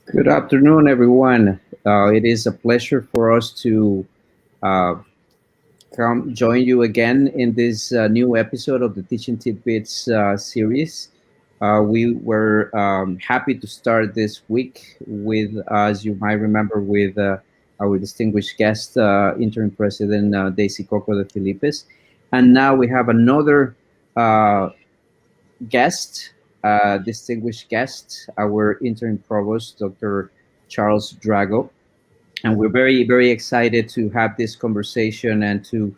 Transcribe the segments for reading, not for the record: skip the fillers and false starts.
Good afternoon, everyone. It is a pleasure for us to uh, come join you again in this new episode of the Teaching Tidbits series. We were happy to start this week with, as you might remember, with our distinguished guest, Interim President Daisy Coco de Filipes. And now we have another uh, guest, distinguished guest, our Interim Provost, Dr. Charles Drago. And we're very, very excited to have this conversation and to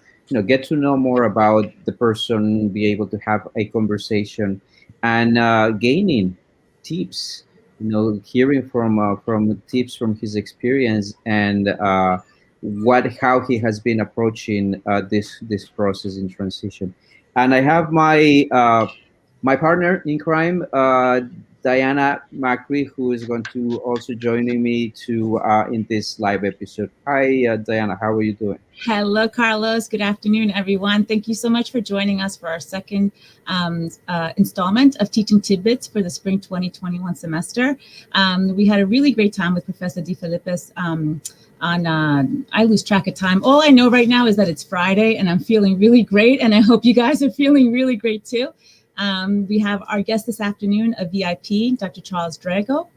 get to know more about the person, be able to have a conversation and gaining tips, hearing from tips from his experience and how he has been approaching this process in transition. And I have my partner in crime, Diana Macri, who is going to also joining me to in this live episode. Hi, Diana. How are you doing? Hello, Carlos. Good afternoon, everyone. Thank you so much for joining us for our second installment of Teaching Tidbits for the spring 2021 semester. We had a really great time with Professor De Filipes I lose track of time. All I know right now is that it's Friday and I'm feeling really great. And I hope you guys are feeling really great too. We have our guest this afternoon, a VIP, Dr. Charles Drago,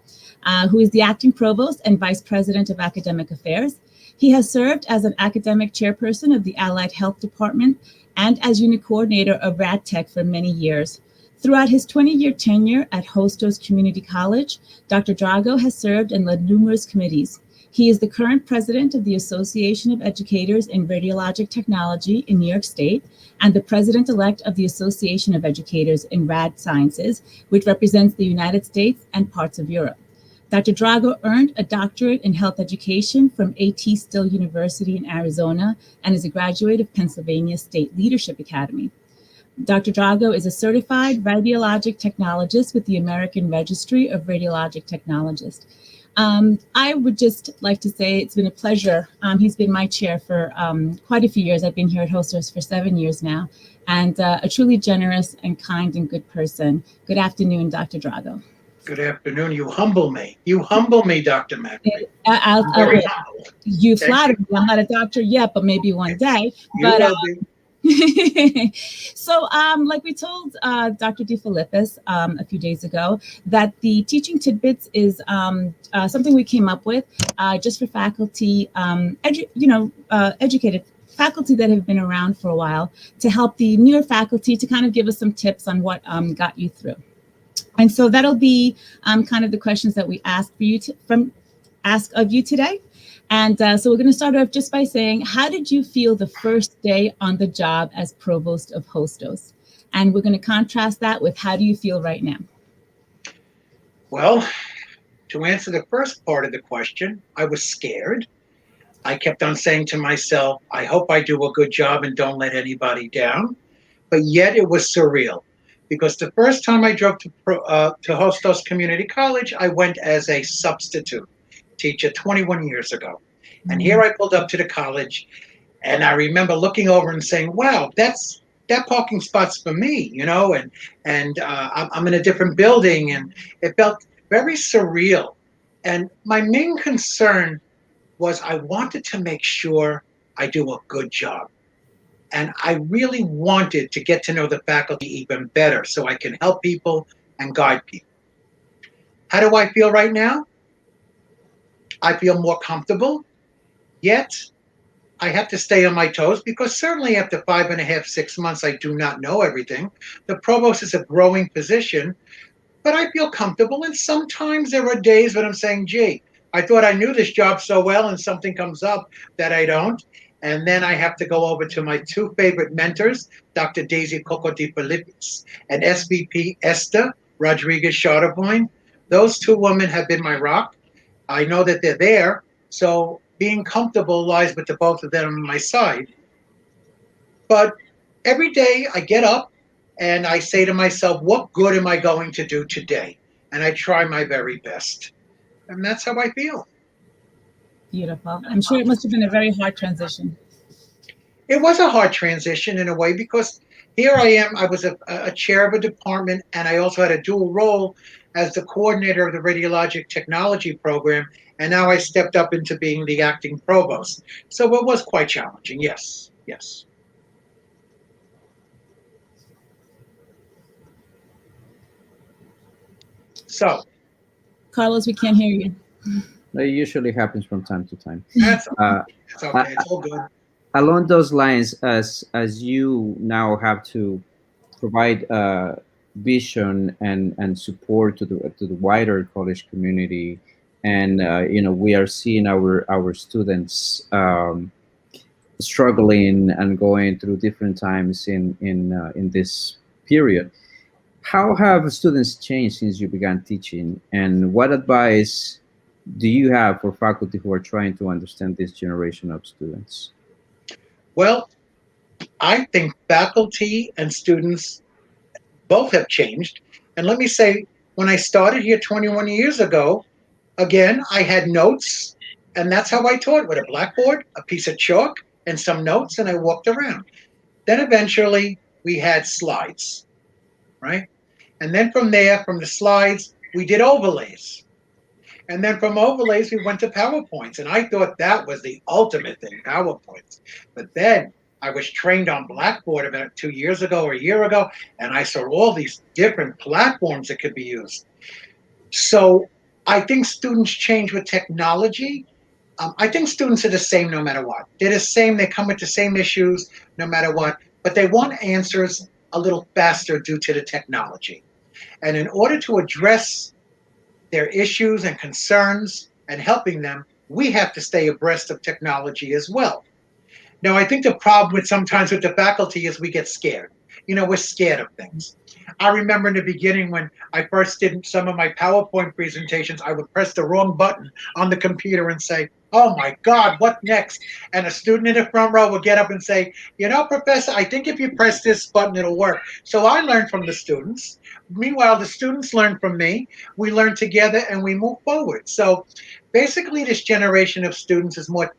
who is the Acting Provost and Vice President of Academic Affairs. He has served as an academic chairperson of the Allied Health Department and as unit coordinator of RadTech for many years. Throughout his 20-year tenure at Hostos Community College, Dr. Drago has served and led numerous committees. He is the current president of the Association of Educators in Radiologic Technology in New York State and the president-elect of the Association of Educators in Rad Sciences, which represents the United States and parts of Europe. Dr. Drago earned a doctorate in health education from A.T. Still University in Arizona and is a graduate of Pennsylvania State Leadership Academy. Dr. Drago is a certified radiologic technologist with the American Registry of Radiologic Technologists. I would just like to say it's been a pleasure. He's been my chair for quite a few years. I've been here at Hostos for 7 years now, and a truly generous and kind and good person. Good afternoon, Dr. Drago. Good afternoon. You humble me. You humble me, Dr. Macri. You flatter me. I'm not a doctor yet, but maybe one day. You will be. So, like we told Dr. De Filipes a few days ago, that the Teaching Tidbits is something we came up with just for faculty, educated faculty that have been around for a while, to help the newer faculty to kind of give us some tips on what got you through. And so that'll be kind of the questions that we ask of you today. And so we're going to start off just by saying, how did you feel the first day on the job as provost of Hostos? And we're going to contrast that with how do you feel right now? Well, to answer the first part of the question, I was scared. I kept on saying to myself, I hope I do a good job and don't let anybody down. But yet it was surreal, because the first time I drove to Hostos Community College, I went as a substitute teacher 21 years ago. And here I pulled up to the college, and I remember looking over and saying, wow, that parking spot's for me, and I'm in a different building, and it felt very surreal. And my main concern was I wanted to make sure I do a good job. And I really wanted to get to know the faculty even better so I can help people and guide people. How do I feel right now? I feel more comfortable, yet I have to stay on my toes, because certainly after 5.5, 6 months, I do not know everything. The provost is a growing position, but I feel comfortable. And sometimes there are days when I'm saying, gee, I thought I knew this job so well, and something comes up that I don't. And then I have to go over to my two favorite mentors, Dr. Daisy Coco de Filipes and SVP Esther Rodriguez Charterpoint. Those two women have been my rock. I know that they're there, so being comfortable lies with the both of them on my side. But every day I get up and I say to myself, what good am I going to do today? And I try my very best. And that's how I feel. Beautiful. I'm sure it must have been a very hard transition. It was a hard transition in a way because here I am. I was a chair of a department, and I also had a dual role as the coordinator of the radiologic technology program. And now I stepped up into being the acting provost. So it was quite challenging. Yes, yes. So Carlos, we can't hear you. It usually happens from time to time. that's Uh, it's okay. It's all good. Along those lines, as you now have to provide vision and support to the wider college community, and we are seeing our students struggling and going through different times in this period. How have students changed since you began teaching, and what advice do you have for faculty who are trying to understand this generation of students? Well, I think faculty and students both have changed. And let me say, when I started here 21 years ago, again, I had notes, and that's how I taught, with a blackboard, a piece of chalk, and some notes, and I walked around. Then eventually we had slides, right? And then from there, from the slides, we did overlays. And then from overlays, we went to PowerPoints. And I thought that was the ultimate thing, PowerPoints. But then I was trained on Blackboard about 2 years ago or a year ago, and I saw all these different platforms that could be used. So I think students change with technology. I think students are the same no matter what. They're the same. They come with the same issues no matter what, but they want answers a little faster due to the technology. And in order to address their issues and concerns and helping them, we have to stay abreast of technology as well. Now, I think the problem with sometimes with the faculty is we get scared. We're scared of things. I remember in the beginning when I first did some of my PowerPoint presentations, I would press the wrong button on the computer and say, "Oh my God, what next?" And a student in the front row would get up and say, "Professor, I think if you press this button, it'll work." So I learned from the students. Meanwhile, the students learn from me. We learn together and we move forward. So basically, this generation of students is more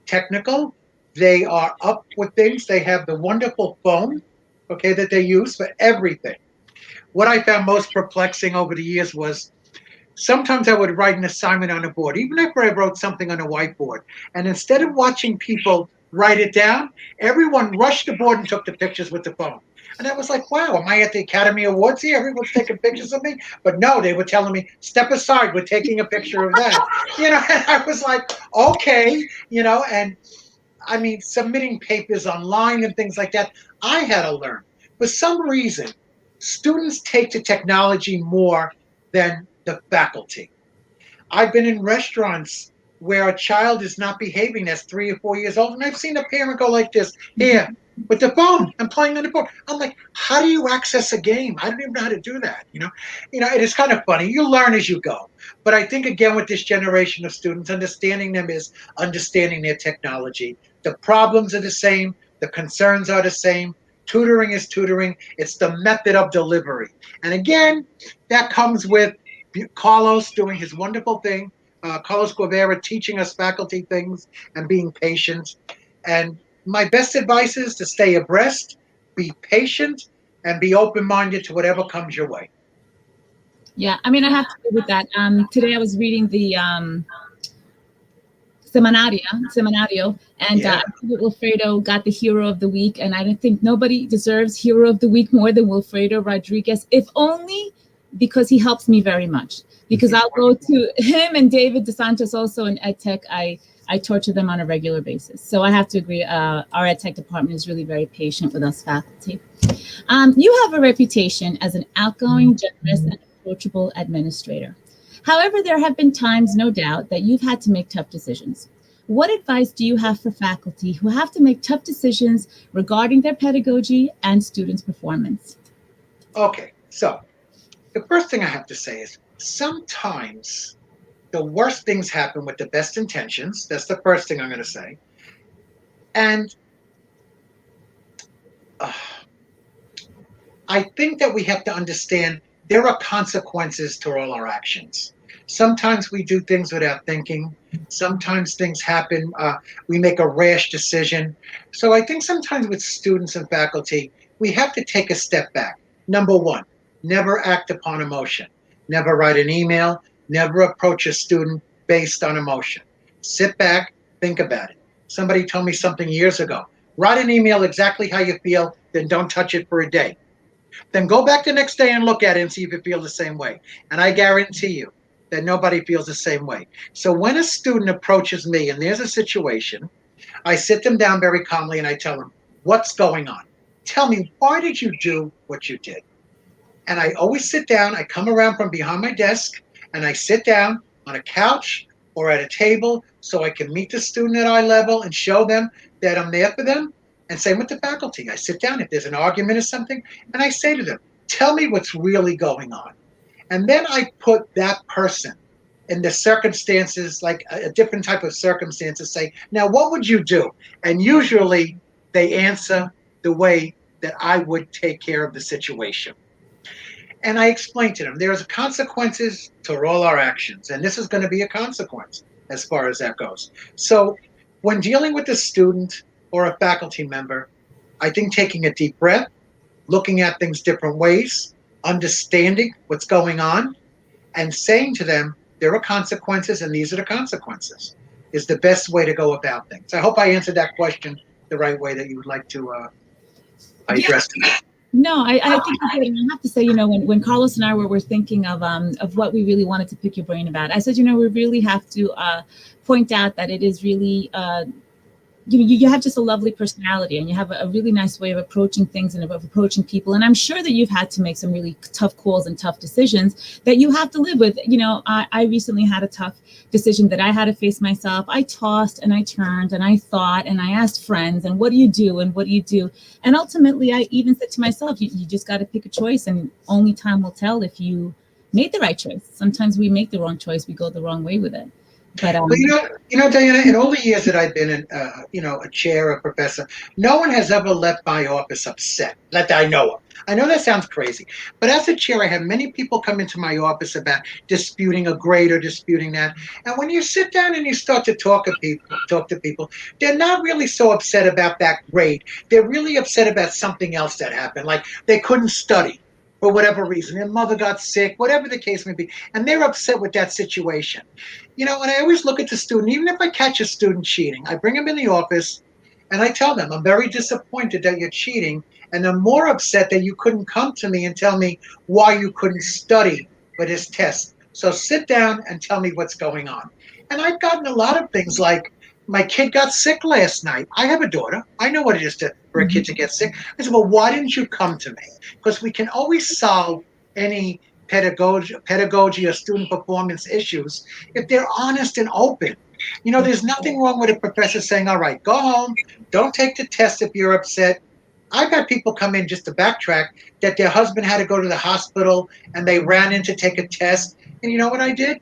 technical. They are up with things. They have the wonderful phone, okay, that they use for everything. What I found most perplexing over the years was sometimes I would write an assignment on a board, even after I wrote something on a whiteboard. And instead of watching people write it down, everyone rushed the board and took the pictures with the phone. And I was like, wow, am I at the Academy Awards here? Everyone's taking pictures of me. But no, they were telling me, step aside, we're taking a picture of that. And I was like, okay, and I mean, submitting papers online and things like that, I had to learn. For some reason, students take to technology more than the faculty. I've been in restaurants where a child is not behaving that's 3 or 4 years old, and I've seen a parent go like this, here, with the phone and playing on the phone. I'm like, how do you access a game? I don't even know how to do that. It is kind of funny. You learn as you go. But I think again with this generation of students, understanding them is understanding their technology. The problems are the same. The concerns are the same. Tutoring is tutoring. It's the method of delivery. And again, that comes with Carlos doing his wonderful thing, Carlos Guevara teaching us faculty things and being patient. And my best advice is to stay abreast, be patient, and be open-minded to whatever comes your way. Yeah, I mean, I have to agree with that. Today I was reading the Semanario, and Yeah. Wilfredo got the Hero of the Week, and I don't think nobody deserves Hero of the Week more than Wilfredo Rodriguez, if only because he helps me very much. Because I'll go to him and David DeSantos also in EdTech. I torture them on a regular basis. So I have to agree, our EdTech department is really very patient with us faculty. You have a reputation as an outgoing, generous, and approachable administrator. However, there have been times, no doubt, that you've had to make tough decisions. What advice do you have for faculty who have to make tough decisions regarding their pedagogy and students' performance? Okay, so the first thing I have to say is sometimes the worst things happen with the best intentions. That's the first thing I'm going to say. And I think that we have to understand there are consequences to all our actions. Sometimes we do things without thinking. Sometimes things happen. We make a rash decision. So I think sometimes with students and faculty, we have to take a step back. Number one, never act upon emotion. Never write an email. Never approach a student based on emotion. Sit back, think about it. Somebody told me something years ago. Write an email exactly how you feel, then don't touch it for a day. Then go back the next day and look at it and see if you feel the same way. And I guarantee you that nobody feels the same way. So when a student approaches me and there's a situation, I sit them down very calmly and I tell them, what's going on? Tell me, why did you do what you did? And I always sit down, I come around from behind my desk and I sit down on a couch or at a table so I can meet the student at eye level and show them that I'm there for them. And same with the faculty. I sit down if there's an argument or something and I say to them, tell me what's really going on. And then I put that person in the circumstances, like a different type of circumstances, say, now what would you do? And usually they answer the way that I would take care of the situation. And I explained to them, there's consequences to all our actions, and this is going to be a consequence as far as that goes. So when dealing with a student or a faculty member, I think taking a deep breath, looking at things different ways, understanding what's going on, and saying to them, there are consequences, and these are the consequences, is the best way to go about things. I hope I answered that question the right way that you would like to address it. No, I think you did. And I have to say, when Carlos and I were thinking of what we really wanted to pick your brain about, I said, we really have to point out that it is really, you have just a lovely personality and you have a really nice way of approaching things and of approaching people. And I'm sure that you've had to make some really tough calls and tough decisions that you have to live with. I recently had a tough decision that I had to face myself. I tossed and I turned and I thought and I asked friends, and what do you do? And what do you do? And ultimately, I even said to myself, you just got to pick a choice, and only time will tell if you made the right choice. Sometimes we make the wrong choice. We go the wrong way with it. But Diana, in all the years that I've been a chair, a professor, no one has ever left my office upset that I know of. I know that sounds crazy, but as a chair, I have many people come into my office about disputing a grade or disputing that. And when you sit down and you start to talk to people, they're not really so upset about that grade. They're really upset about something else that happened, like they couldn't study for whatever reason. Their mother got sick, whatever the case may be, and they're upset with that situation. And I always look at the student, even if I catch a student cheating, I bring them in the office and I tell them, I'm very disappointed that you're cheating, and I'm more upset that you couldn't come to me and tell me why you couldn't study for this test. So sit down and tell me what's going on. And I've gotten a lot of things like, my kid got sick last night. I have a daughter. I know what it is for a kid to get sick. I said, well, why didn't you come to me? Because we can always solve any pedagogy or student performance issues if they're honest and open. There's nothing wrong with a professor saying, all right, go home, don't take the test if you're upset. I've had people come in, just to backtrack, that their husband had to go to the hospital and they ran in to take a test. And you know what I did?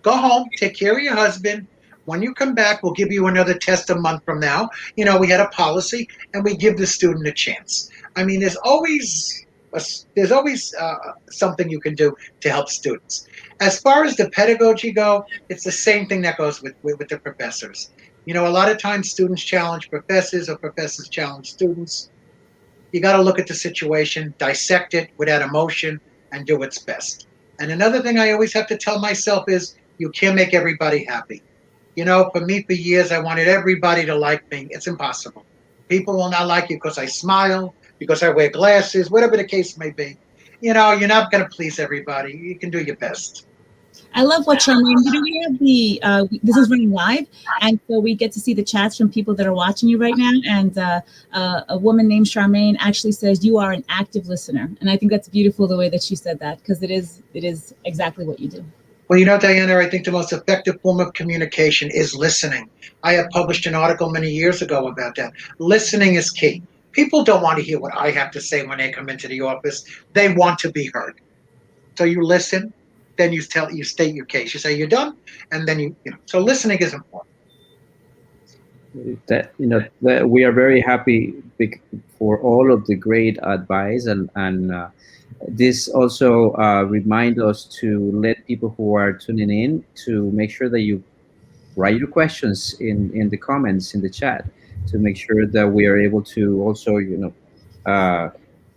Go home, take care of your husband. When you come back, we'll give you another test a month from now. We had a policy and we give the student a chance. I mean, there's always something you can do to help students. As far as the pedagogy go, it's the same thing that goes with the professors. A lot of times students challenge professors or professors challenge students. You got to look at the situation, dissect it without emotion, and do what's best. And another thing I always have to tell myself is, you can't make everybody happy. For me, for years, I wanted everybody to like me. It's impossible. People will not like you because I smile, because I wear glasses, whatever the case may be. You're not going to please everybody. You can do your best. I love what Charmaine, we have this is running live, and so we get to see the chats from people that are watching you right now. And a woman named Charmaine actually says, you are an active listener. And I think that's beautiful the way that she said that, because it is exactly what you do. Well, Diana, I think the most effective form of communication is listening. I have published an article many years ago about that. Listening is key. People don't want to hear what I have to say when they come into the office. They want to be heard. So you listen, then you state your case. You say you're done, and then so listening is important. That we are very happy for all of the great advice, and This also remind us to let people who are tuning in to make sure that you write your questions in the comments in the chat to make sure that we are able to also, uh,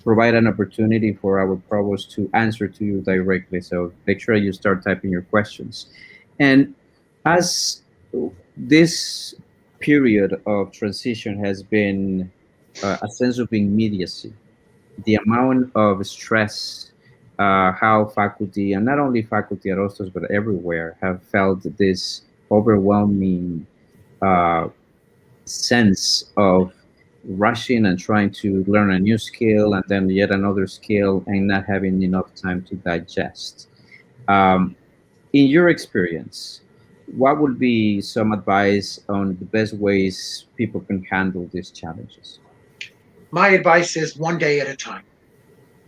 provide an opportunity for our provost to answer to you directly. So make sure you start typing your questions. And as this period of transition has been a sense of immediacy, the amount of stress, how faculty, and not only faculty at Hostos, but everywhere, have felt this overwhelming uh, sense of rushing and trying to learn a new skill and then yet another skill and not having enough time to digest. Um, in your experience, what would be some advice on the best ways people can handle these challenges? My advice is one day at a time.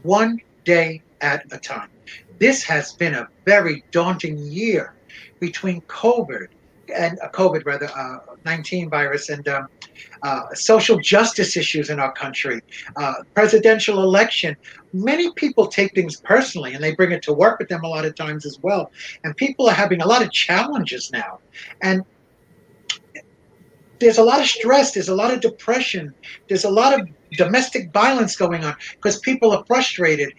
One day at a time. This has been a very daunting year between COVID and COVID rather 19 virus and social justice issues in our country, presidential election. Many people take things personally and they bring it to work with them a lot of times as well. And people are having a lot of challenges now. And there's a lot of stress, there's a lot of depression, there's a lot of domestic violence going on because people are frustrated.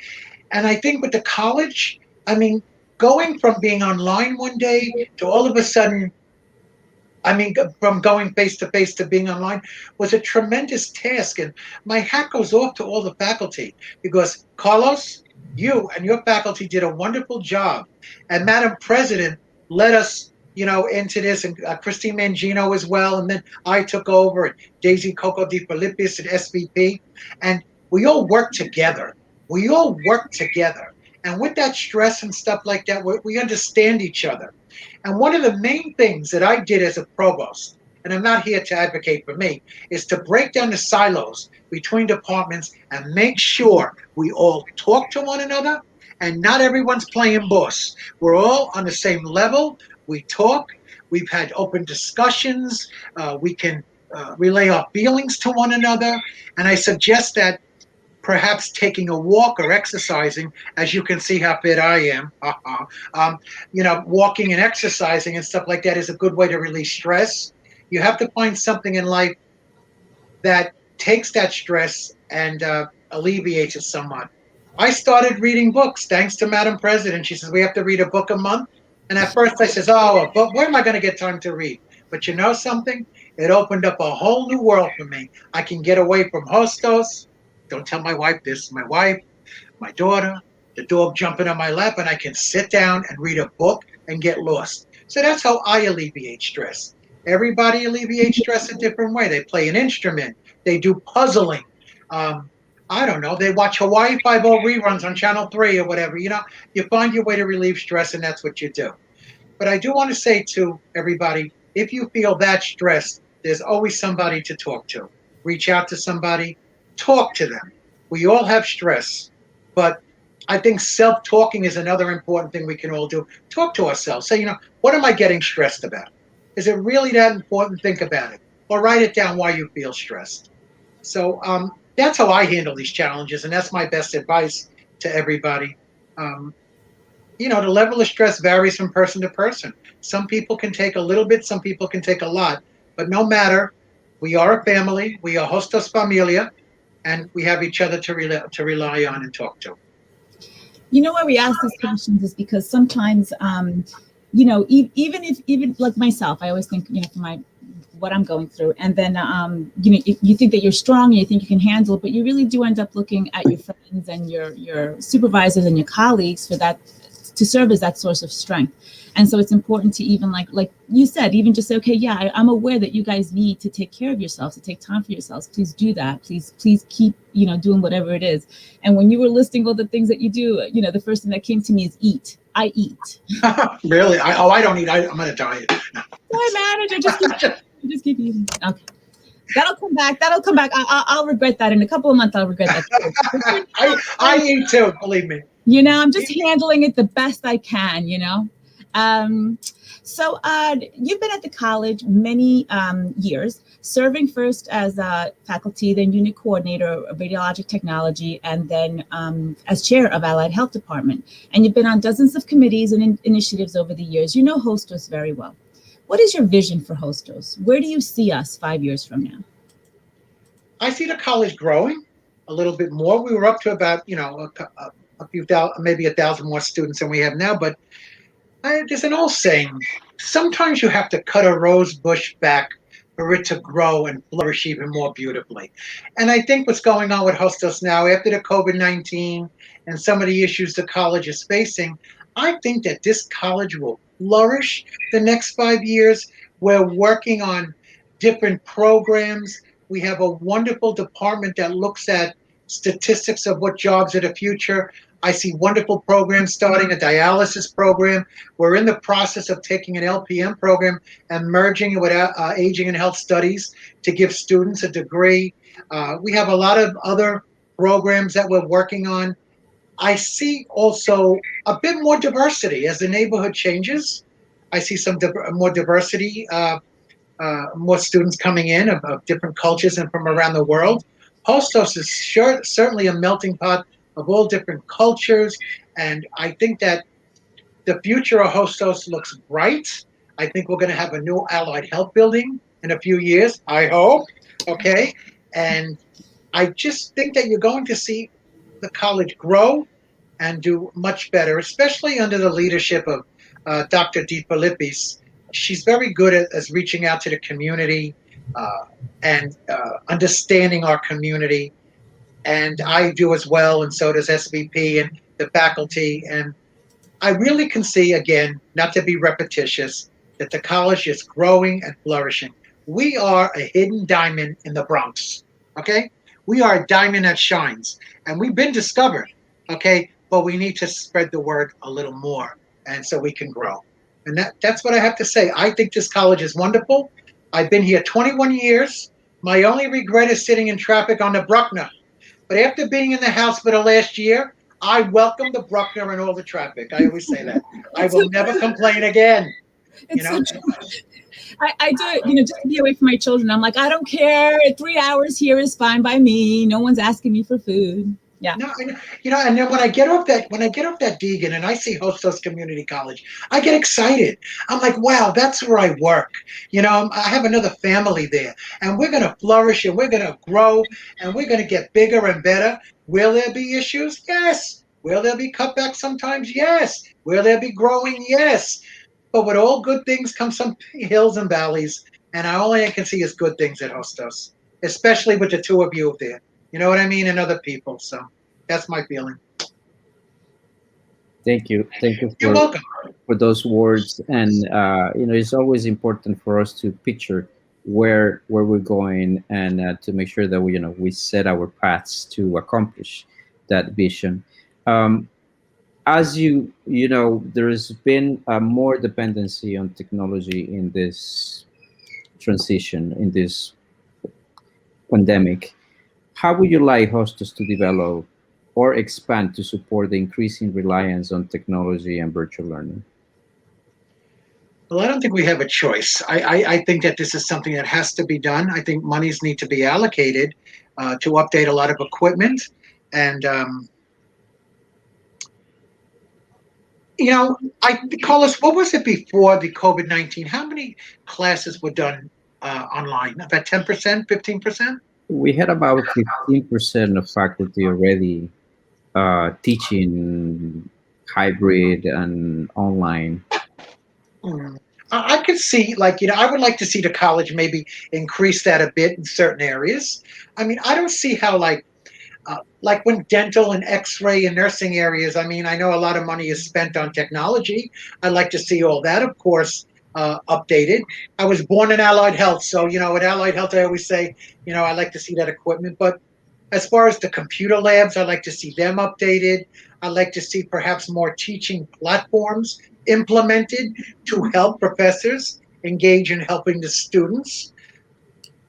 And I think with the college, I mean, going from being online one day to all of a sudden, I mean, from going face to face to being online was a tremendous task. And my hat goes off to all the faculty because Carlos, you and your faculty did a wonderful job. And Madam President led us, into this, and Christine Mangino as well. And then I took over, and Daisy Coco Di Filippis and SVP. And we all worked together. We all worked together. And with that stress and stuff like that, we understand each other. And one of the main things that I did as a provost, and I'm not here to advocate for me, is to break down the silos between departments and make sure we all talk to one another and not everyone's playing boss. We're all on the same level. We talk. We've had open discussions. We can relay our feelings to one another. And I suggest that perhaps taking a walk or exercising, as you can see how fit I am, walking and exercising and stuff like that is a good way to release stress. You have to find something in life that takes that stress and alleviates it somewhat. I started reading books thanks to Madam President. She says, we have to read a book a month. And at first I says, oh, but where am I going to get time to read? But you know something? It opened up a whole new world for me. I can get away from Hostos. Don't tell my wife this. My wife, my daughter, the dog jumping on my lap, and I can sit down and read a book and get lost. So that's how I alleviate stress. Everybody alleviates stress a different way. They play an instrument. They do puzzling. I don't know. They watch Hawaii Five-O reruns on Channel 3 or whatever. You find your way to relieve stress, and that's what you do. But I do want to say to everybody, if you feel that stressed, there's always somebody to talk to. Reach out to somebody. Talk to them. We all have stress, but I think self-talking is another important thing we can all do. Talk to ourselves. Say, what am I getting stressed about? Is it really that important? Think about it. Or write it down why you feel stressed. So that's how I handle these challenges, and that's my best advice to everybody. The level of stress varies from person to person. Some people can take a little bit, some people can take a lot. But no matter, we are a family. We are Hostos Familia. And we have each other to rely on and talk to. Why we ask these questions is because sometimes, even like myself, I always think, for what I'm going through, and then, you think that you're strong, and you think you can handle it, but you really do end up looking at your friends and your supervisors and your colleagues for that, to serve as that source of strength. And so it's important to even like you said, even just say, okay, yeah, I'm aware that you guys need to take care of yourselves, to take time for yourselves. Please do that. Please keep, doing whatever it is. And when you were listing all the things that you do, the first thing that came to me is eat. I eat. Really? I don't eat. I'm on a diet. Why matter? Just keep eating. Okay. That'll come back. I'll regret that in a couple of months. I'll regret that. I eat too, believe me. I'm just handling it the best I can, You've been at the college many years, serving first as a faculty, then unit coordinator of radiologic technology, and then as chair of Allied Health Department. And you've been on dozens of committees and initiatives over the years. You know Hostos very well. What is your vision for Hostos? Where do you see us 5 years from now? I see the college growing a little bit more. We were up to about, a few thousand, maybe 1,000 more students than we have now. But there's an old saying: sometimes you have to cut a rose bush back for it to grow and flourish even more beautifully. And I think what's going on with Hostos now, after the COVID-19 and some of the issues the college is facing, I think that this college will flourish the next 5 years. We're working on different programs. We have a wonderful department that looks at statistics of what jobs are the future. I see wonderful programs starting, a dialysis program. We're in the process of taking an LPM program and merging it with aging and health studies to give students a degree. We have a lot of other programs that we're working on. I see also a bit more diversity as the neighborhood changes. I see some more diversity, more students coming in of different cultures and from around the world. Hostos is certainly a melting pot of all different cultures, and I think that the future of Hostos looks bright. I think we're going to have a new allied health building in a few years, I hope. Okay, and I just think that you're going to see the college grow and do much better, especially under the leadership of Dr. DeFilippis. She's very good at reaching out to the community and understanding our community. And I do as well, and so does SVP and the faculty. And I really can see, again, not to be repetitious, that the college is growing and flourishing. We are a hidden diamond in the Bronx, okay? We are a diamond that shines, and we've been discovered, okay? But we need to spread the word a little more, and so we can grow. And that's what I have to say. I think this college is wonderful. I've been here 21 years. My only regret is sitting in traffic on the Bruckner. But after being in the house for the last year, I welcome the Bruckner and all the traffic. I always say that. I will never complain again. So I do it, just to be away from my children. I'm like, I don't care. 3 hours here is fine by me. No one's asking me for food. Yeah. No, and then when I get off that Deegan and I see Hostos Community College, I get excited. I'm like, wow, that's where I work. I have another family there, and we're going to flourish, and we're going to grow, and we're going to get bigger and better. Will there be issues? Yes. Will there be cutbacks sometimes? Yes. Will there be growing? Yes. But with all good things come some hills and valleys, and all I can see is good things at Hostos, especially with the two of you there. You know what I mean? And other people. So that's my feeling. Thank you. You're welcome. For those words. And it's always important for us to picture where we're going, and to make sure that we set our paths to accomplish that vision. As there has been more dependency on technology in this transition, in this pandemic. How would you like Hostos to develop or expand to support the increasing reliance on technology and virtual learning? Well, I don't think we have a choice. I think that this is something that has to be done. I think monies need to be allocated to update a lot of equipment. And, Carlos, what was it before the COVID-19? How many classes were done online? About 10%, 15%? We had about 15% of faculty already teaching hybrid and online. I could see, I would like to see the college maybe increase that a bit in certain areas. I mean, I don't see how, like when dental and x-ray and nursing areas, I mean, I know a lot of money is spent on technology. I'd like to see all that, of course, updated. I was born in allied health, so with allied health I always say I like to see that equipment. But as far as the computer labs, I'd like to see them updated. I'd like to see perhaps more teaching platforms implemented to help professors engage in helping the students.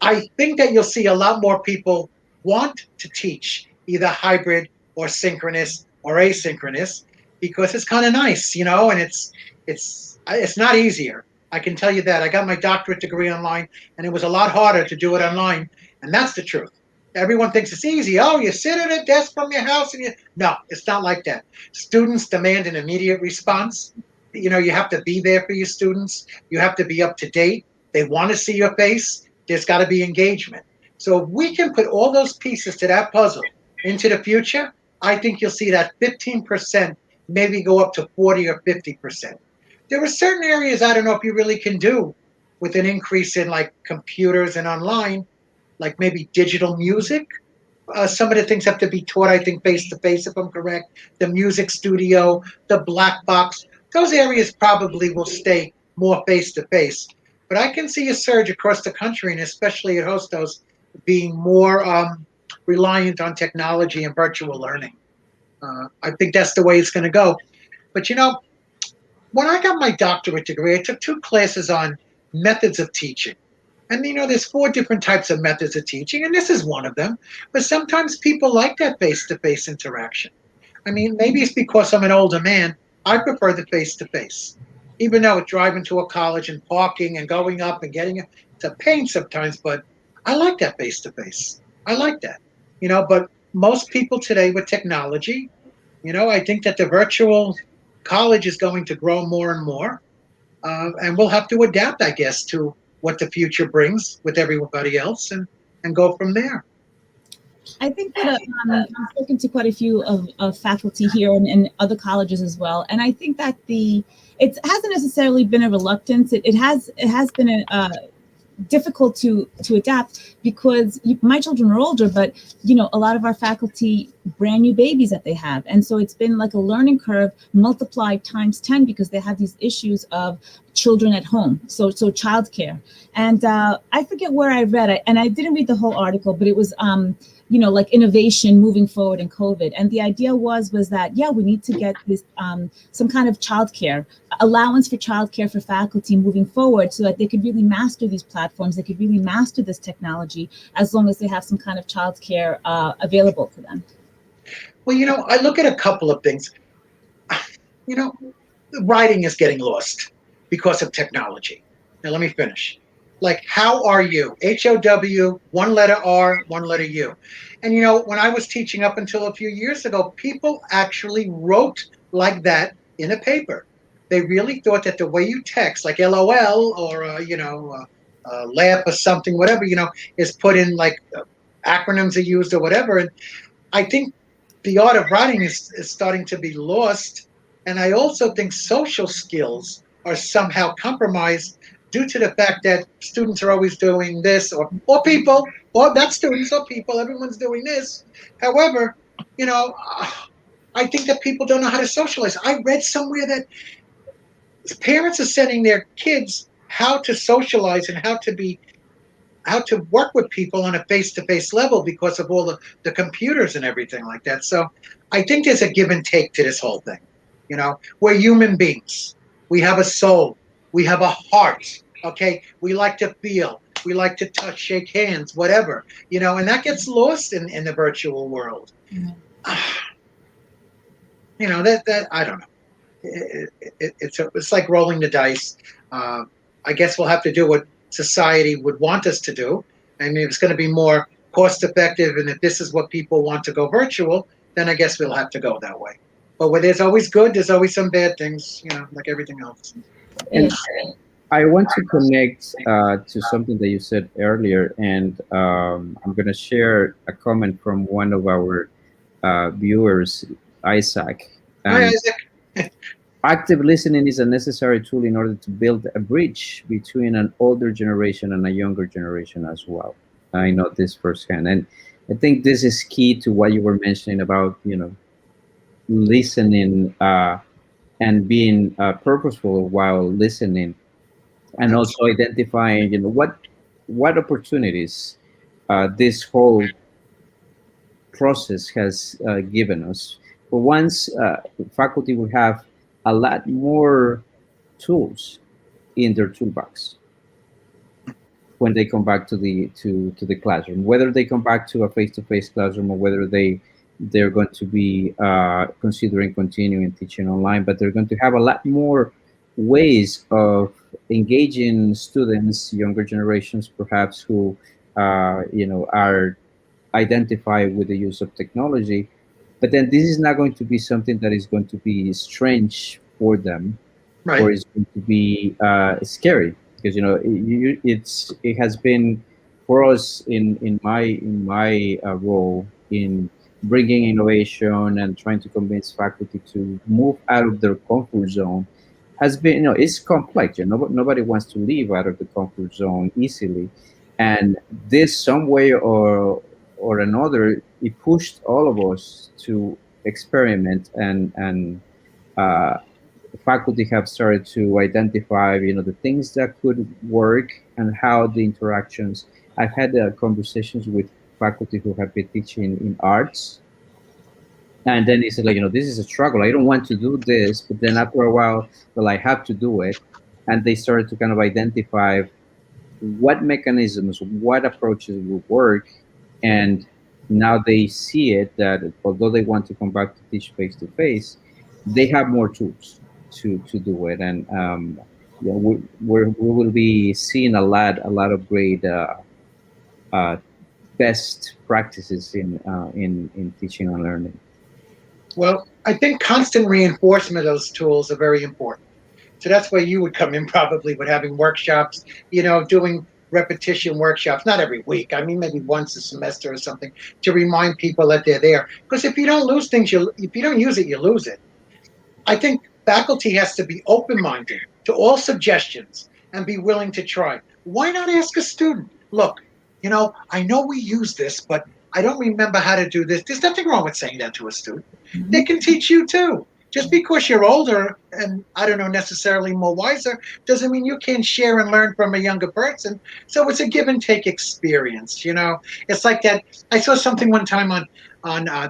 I think that you'll see a lot more people want to teach either hybrid or synchronous or asynchronous, because it's kind of nice, and it's It's not easier. I can tell you that. I got my doctorate degree online, and it was a lot harder to do it online, and that's the truth. Everyone thinks it's easy. Oh, you sit at a desk from your house and you. No, it's not like that. Students demand an immediate response. You know, you have to be there for your students. You have to be up to date. They want to see your face. There's got to be engagement. So if we can put all those pieces to that puzzle into the future, I think you'll see that 15% maybe go up to 40 or 50%. There are certain areas I don't know if you really can do with an increase in like computers and online, like maybe digital music. Some of the things have to be taught, I think, face to face, if I'm correct. The music studio, the black box, those areas probably will stay more face to face. But I can see a surge across the country, and especially at Hostos, being more reliant on technology and virtual learning. I think that's the way it's going to go. But you know, when I got my doctorate degree, I took 2 classes on methods of teaching. And you know, there's 4 different types of methods of teaching, and this is one of them. But sometimes people like that face-to-face interaction. I mean, maybe it's because I'm an older man. I prefer the face-to-face, even though it's driving to a college and parking and going up and getting it. It's a pain sometimes, but I like that face-to-face. I like that, you know. But most people today with technology, you know, I think that the virtual college is going to grow more and more, and we'll have to adapt, I guess, to what the future brings with everybody else, and go from there. I think that I've spoken to quite a few of faculty here and other colleges as well, and I think that it hasn't necessarily been a reluctance. It has been a difficult to adapt because my children are older, but you know, a lot of our faculty, brand new babies that they have, and so it's been like a learning curve multiplied times 10 because they have these issues of children at home, so childcare. And I forget where I read it, and I didn't read the whole article, but it was you know, like innovation moving forward in COVID. And the idea was that, yeah, we need to get this some kind of childcare allowance for childcare for faculty moving forward so that they could really master these platforms. They could really master this technology as long as they have some kind of childcare available to them. Well, you know, I look at a couple of things. You know, writing is getting lost because of technology. Now, let me finish. Like, how are you? HOW, 1 letter R, 1 letter U. And, you know, when I was teaching up until a few years ago, people actually wrote like that in a paper. They really thought that the way you text, like LOL or, you know, laugh or something, whatever, you know, is put in like acronyms are used or whatever. And I think the art of writing is starting to be lost. And I also think social skills are somehow compromised due to the fact that students are always doing this, or people, or not students or people, everyone's doing this. However, you know, I think that people don't know how to socialize. I read somewhere that parents are sending their kids how to socialize and how to work with people on a face-to-face level because of all the computers and everything like that. So I think there's a give and take to this whole thing. You know, we're human beings. We have a soul. We have a heart. Okay, we like to feel. We like to touch, shake hands, whatever. You know, and that gets lost in the virtual world. Mm-hmm. You know, that I don't know. It's like rolling the dice. I guess we'll have to do what society would want us to do. I mean, if it's going to be more cost effective, and if this is what people want to go virtual, then I guess we'll have to go that way. But where there's always good, there's always some bad things, you know, like everything else. And I want to connect to something that you said earlier, and I'm going to share a comment from one of our viewers, Isaac. Hi, Isaac. Active listening is a necessary tool in order to build a bridge between an older generation and a younger generation as well. I know this firsthand, and I think this is key to what you were mentioning about, you know, listening and being purposeful while listening, and also identifying, you know, what opportunities this whole process has given us. For once, faculty will have a lot more tools in their toolbox when they come back to the classroom, whether they come back to a face-to-face classroom or whether they're going to be considering continuing teaching online, but they're going to have a lot more ways of engaging students, younger generations perhaps, who are identified with the use of technology. But then this is not going to be something that is going to be strange for them, or Right. is going to be scary, because it has been for us in my role in bringing innovation and trying to convince faculty to move out of their comfort zone, has been, it's complex. Nobody wants to leave out of the comfort zone easily, and this, some way or another, it pushed all of us to experiment, and uh, faculty have started to identify, the things that could work and how the interactions. I've had conversations with faculty who have been teaching in arts, and then they said, like, this is a struggle. I don't want to do this, but then after a while, well, I have to do it, and they started to kind of identify what mechanisms, what approaches will work, and now they see it that although they want to come back to teach face to face, they have more tools to do it, and we will be seeing a lot of great uh, best practices in teaching and learning. Well, I think constant reinforcement of those tools are very important. So that's where you would come in probably with having workshops, doing repetition workshops, not every week. I mean, maybe once a semester or something to remind people that they're there. Because if you don't lose things, if you don't use it, you lose it. I think faculty has to be open-minded to all suggestions and be willing to try. Why not ask a student, look, I know we use this, but I don't remember how to do this. There's nothing wrong with saying that to a student. They Mhm. can teach you too. Just because you're older and, I don't know, necessarily more wiser, doesn't mean you can't share and learn from a younger person. So it's a give and take experience. It's like that. I saw something one time on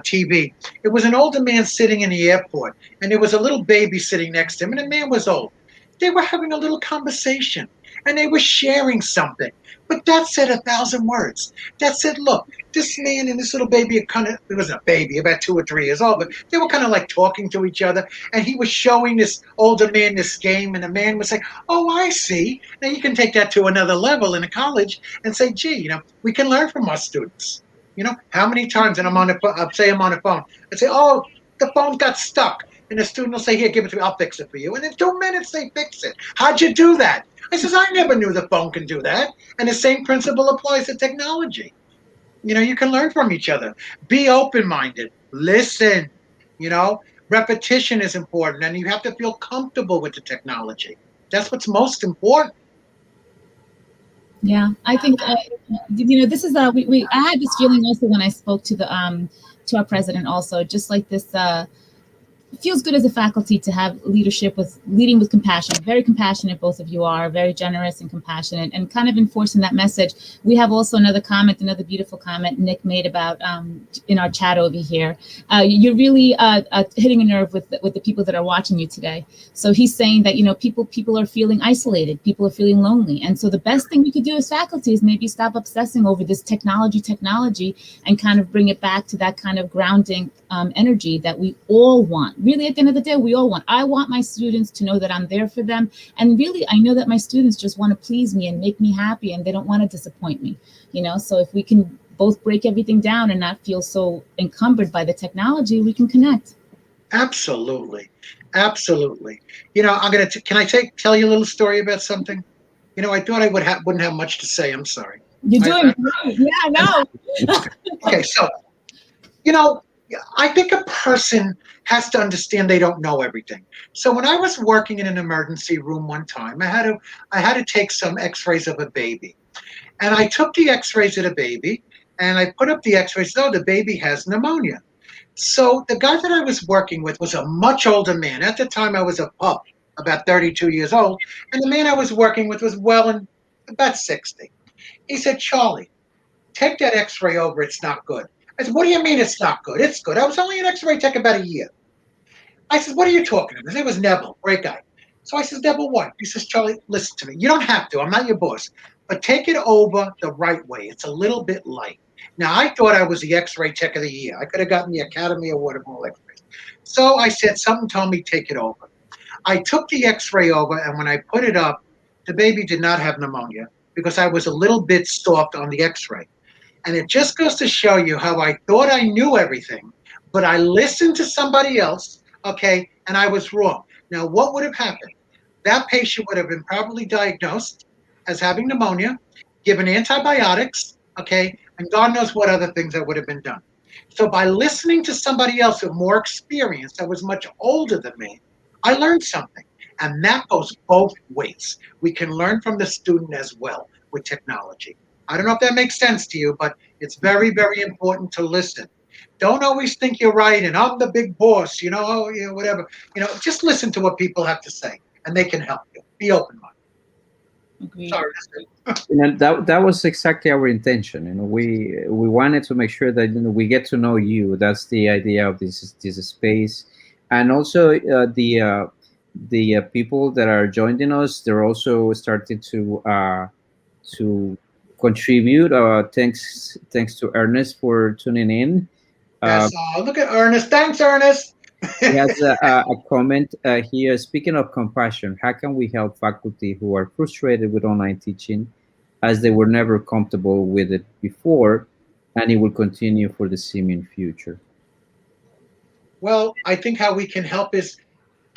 TV. It was an older man sitting in the airport, and there was a little baby sitting next to him, and the man was old. They were having a little conversation, and they were sharing something. But that said 1,000 words. That said, look, this man and this little baby are kind of, it wasn't a baby, about 2 or 3 years old, but they were kind of like talking to each other. And he was showing this older man this game, and the man was saying, oh, I see. Now you can take that to another level in a college and say, gee, we can learn from our students. How many times, and I'll say I'm on the phone, I say, oh, the phone got stuck. And the student will say, here, give it to me, I'll fix it for you. And in 2 minutes, they fix it. How'd you do that? I says, I never knew the phone can do that. And the same principle applies to technology. You can learn from each other. Be open-minded. Listen. You know, Repetition is important, and you have to feel comfortable with the technology. That's what's most important. Yeah, I think this is I had this feeling also when I spoke to our president also, just like this. It feels good as a faculty to have leading with compassion. Very compassionate, both of you are very generous and compassionate, and kind of enforcing that message. We have also another beautiful comment Nick made about in our chat over here. You're really hitting a nerve with the people that are watching you today. So he's saying that people are feeling isolated, people are feeling lonely, and so the best thing we could do as faculty is maybe stop obsessing over this technology, and kind of bring it back to that kind of grounding energy that we all want. Really, at the end of the day, we all want. I want my students to know that I'm there for them. And really, I know that my students just want to please me and make me happy, and they don't want to disappoint me. So if we can both break everything down and not feel so encumbered by the technology, we can connect. Absolutely. Absolutely. Can I tell you a little story about something? I thought I wouldn't have much to say. I'm sorry. You're doing great. Yeah, no. Okay, so you know, I think a person has to understand they don't know everything. So when I was working in an emergency room one time, I had to take some X-rays of a baby, and I took the X-rays of the baby, and I put up the X-rays. Oh, the baby has pneumonia. So the guy that I was working with was a much older man. At the time, I was a pup, about 32 years old, and the man I was working with was well in about 60. He said, Charlie, take that X-ray over. It's not good. I said, what do you mean it's not good? It's good. I was only an X-ray tech about a year. I said, what are you talking about? His name was Neville, great guy. So I said, Neville, what? He says, Charlie, listen to me. You don't have to. I'm not your boss. But take it over the right way. It's a little bit light. Now, I thought I was the X-ray tech of the year. I could have gotten the Academy Award of all X-rays. So I said, something told me take it over. I took the x-ray over, and when I put it up, the baby did not have pneumonia because I was a little bit soft on the x-ray. And it just goes to show you how I thought I knew everything, but I listened to somebody else, okay, and I was wrong. Now, what would have happened? That patient would have been probably diagnosed as having pneumonia, given antibiotics, okay, and God knows what other things that would have been done. So by listening to somebody else with more experience that was much older than me, I learned something. And that goes both ways. We can learn from the student as well with technology. I don't know if that makes sense to you, but it's very, very important to listen. Don't always think you're right and I'm the big boss, oh, whatever. Just listen to what people have to say and they can help you. Be open-minded. Agreed. Sorry. That was exactly our intention. We wanted to make sure that we get to know you. That's the idea of this space, and also the people that are joining us. They're also starting to contribute. Thanks to Ernest for tuning in. Yes. Look at Ernest. Thanks, Ernest. He has a comment here. Speaking of compassion, how can we help faculty who are frustrated with online teaching as they were never comfortable with it before and it will continue for the seeming future? Well, I think how we can help is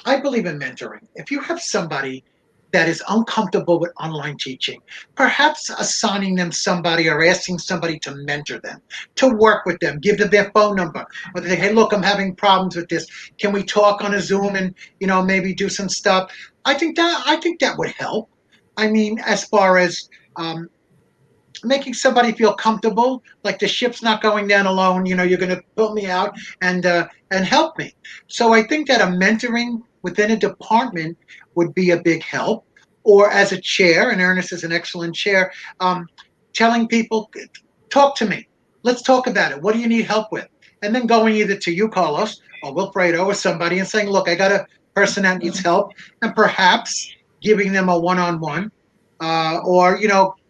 I believe in mentoring. If you have somebody that is uncomfortable with online teaching, perhaps assigning them somebody or asking somebody to mentor them, to work with them, give them their phone number, or they say, hey, look, I'm having problems with this. Can we talk on a Zoom and maybe do some stuff? I think that would help. I mean, as far as making somebody feel comfortable, like the ship's not going down alone. You're going to pull me out and help me. So I think that a mentoring within a department would be a big help. Or as a chair, and Ernest is an excellent chair, telling people, talk to me. Let's talk about it. What do you need help with? And then going either to you, Carlos, or Wilfredo, or somebody, and saying, look, I got a person that needs help, and perhaps giving them a one-on-one, or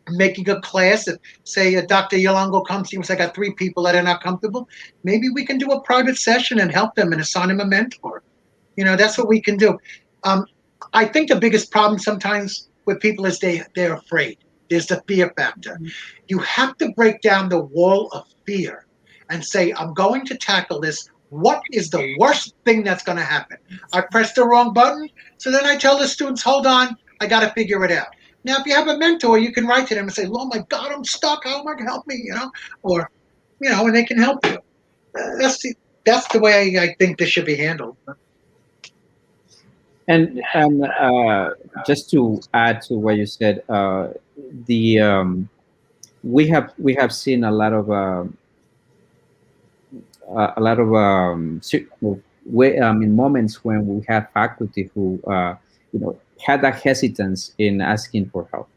making a class. If, say, Dr. Yolongo comes to you and says, I got 3 people that are not comfortable, maybe we can do a private session and help them and assign them a mentor. That's what we can do. I think the biggest problem sometimes with people is they're afraid. There's the fear factor. You have to break down the wall of fear and say, I'm going to tackle this. What is the worst thing that's going to happen? I pressed the wrong button. So then I tell the students, hold on, I got to figure it out. Now, if you have a mentor, you can write to them and say, oh my God, I'm stuck. How am I going to help me? Or, and they can help you. That's the way I think this should be handled. And just to add to what you said, we have seen a lot of moments when we have faculty who had that hesitance in asking for help.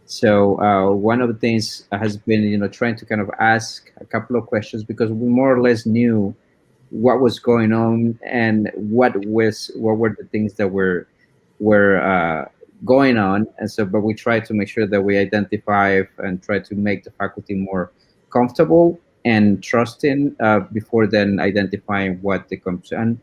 So one of the things has been trying to kind of ask a couple of questions because we more or less knew what was going on and what were the things that were going on, and so but we try to make sure that we identify and try to make the faculty more comfortable and trusting before then identifying what they come to. And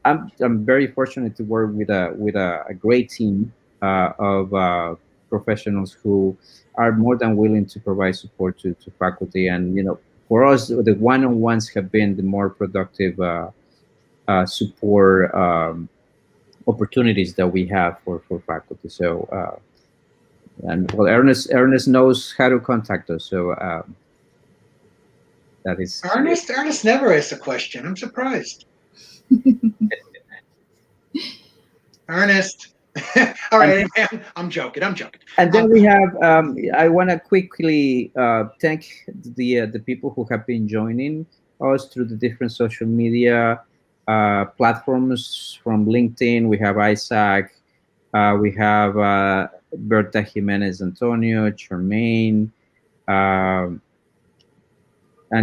I'm very fortunate to work with a great team of professionals who are more than willing to provide support to faculty. And for us, the one-on-ones have been the more productive support opportunities that we have for faculty. So and well, Ernest knows how to contact us. So that is Ernest never asks a question. I'm surprised. Ernest. All right, I'm joking. And then we have. I want to quickly thank the people who have been joining us through the different social media platforms. From LinkedIn, we have Isaac, we have Berta Jimenez Antonio, Charmaine, and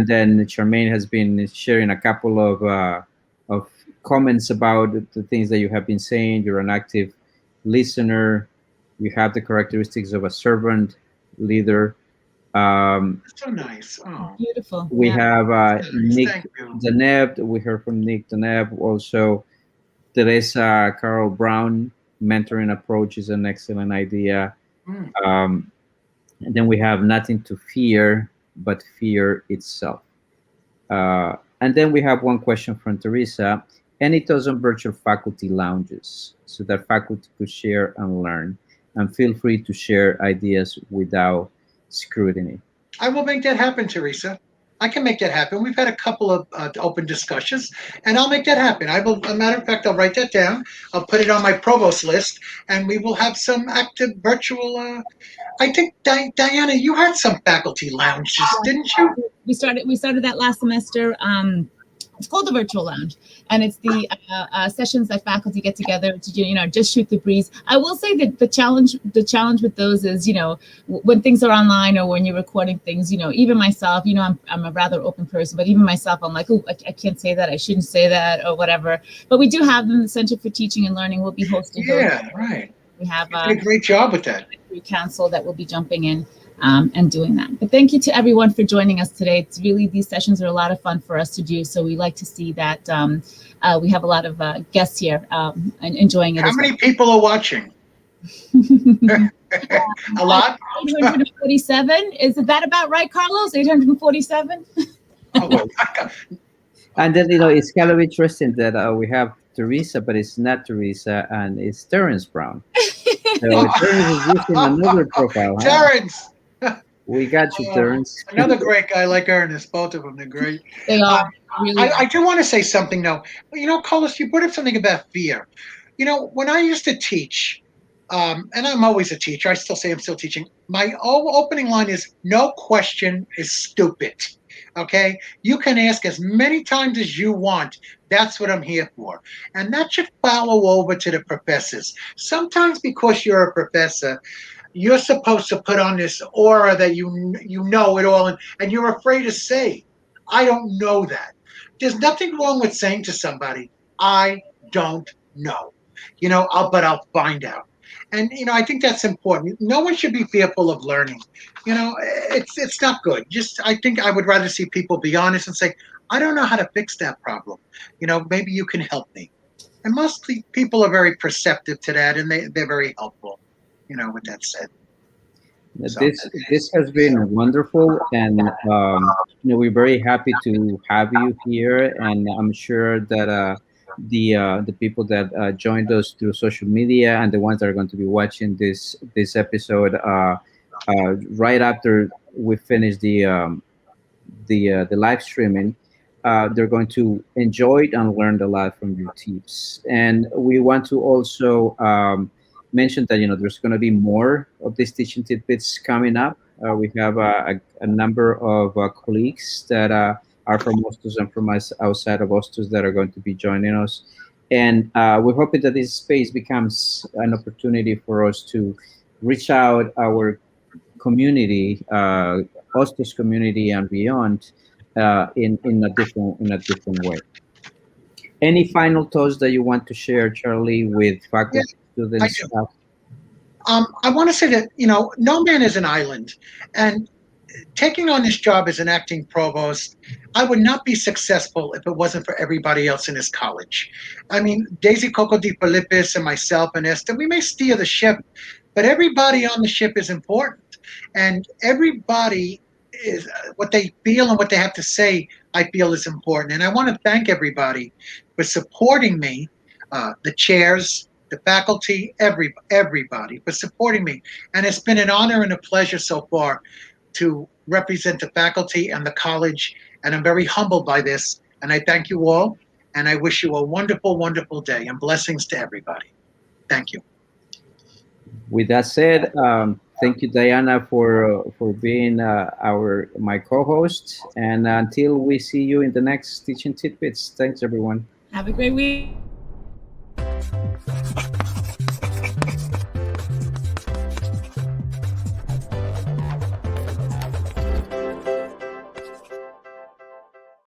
then Charmaine has been sharing a couple of comments about the things that you have been saying. You're an active listener. You have the characteristics of a servant leader. So nice. Oh, beautiful. We have Nick Deneb. We heard from Nick Deneb also. Teresa Carol Brown, mentoring approach is an excellent idea. Mm. And then we have nothing to fear but fear itself. And then we have one question from Teresa. Any thoughts on virtual faculty lounges so that faculty could share and learn? And feel free to share ideas without scrutiny. I will make that happen, Teresa. I can make that happen. We've had a couple of open discussions, and I'll make that happen. I will. As a matter of fact, I'll write that down. I'll put it on my provost list, and we will have some active virtual. I think Diana, you had some faculty lounges, didn't you? We started that last semester. It's called the Virtual Lounge, and it's the sessions that faculty get together to just shoot the breeze. I will say that the challenge with those is when things are online or when you're recording things, even myself, I'm a rather open person, but even myself, I'm like, oh, I can't say that, I shouldn't say that, or whatever. But we do have them. The Center for Teaching and Learning will be hosting those. Yeah, right. We have You did a great job with that. Council that will be jumping in and doing that. But thank you to everyone for joining us today. It's really, these sessions are a lot of fun for us to do. So we like to see that we have a lot of guests here and enjoying it. How many people are watching? A lot? 847. Is that about right, Carlos? 847? Oh, well, And then, it's kind of interesting that we have Teresa, but it's not Teresa, and it's Terrence Brown. So Terrence is using another profile. Huh? Terrence! We got you, Terrence. Another great guy like Ernest. Both of them, they're great. They are. Really. I do want to say something, though. Carlos, you brought up something about fear. When I used to teach, and I'm always a teacher, I still say I'm still teaching, my opening line is, no question is stupid. Okay? You can ask as many times as you want. That's what I'm here for. And that should follow over to the professors. Sometimes because you're a professor, you're supposed to put on this aura that you know it all, and you're afraid to say, I don't know that. There's nothing wrong with saying to somebody, I don't know. But I'll find out. And I think that's important. No one should be fearful of learning. It's not good. I think I would rather see people be honest and say, I don't know how to fix that problem. Maybe you can help me. And mostly people are very perceptive to that, and they're very helpful. With that said. This has been wonderful, and we're very happy to have you here, and I'm sure that the people that joined us through social media and the ones that are going to be watching this episode right after we finish the live streaming, they're going to enjoy it and learn a lot from your tips. And we want to also mention that there's going to be more of these teaching tidbits coming up. We have a number of colleagues that are from Hostos and from us outside of Hostos that are going to be joining us. And we're hoping that this space becomes an opportunity for us to reach out our community, Hostos community and beyond, in a different way. Any final thoughts that you want to share, Charlie, with faculty, students, staff? I want to say that no man is an island, and taking on this job as an acting provost, I would not be successful if it wasn't for everybody else in this college. I mean, Daisy Coco Di Filippis and myself and Esther, we may steer the ship, but everybody on the ship is important, and everybody is what they feel and what they have to say, I feel is important. And I want to thank everybody for supporting me, the chairs, the faculty, everybody for supporting me. And it's been an honor and a pleasure so far to represent the faculty and the college. And I'm very humbled by this. And I thank you all. And I wish you a wonderful, wonderful day, and blessings to everybody. Thank you. With that said, thank you, Diana, for being my co-host. And until we see you in the next Teaching Tidbits, thanks, everyone. Have a great week.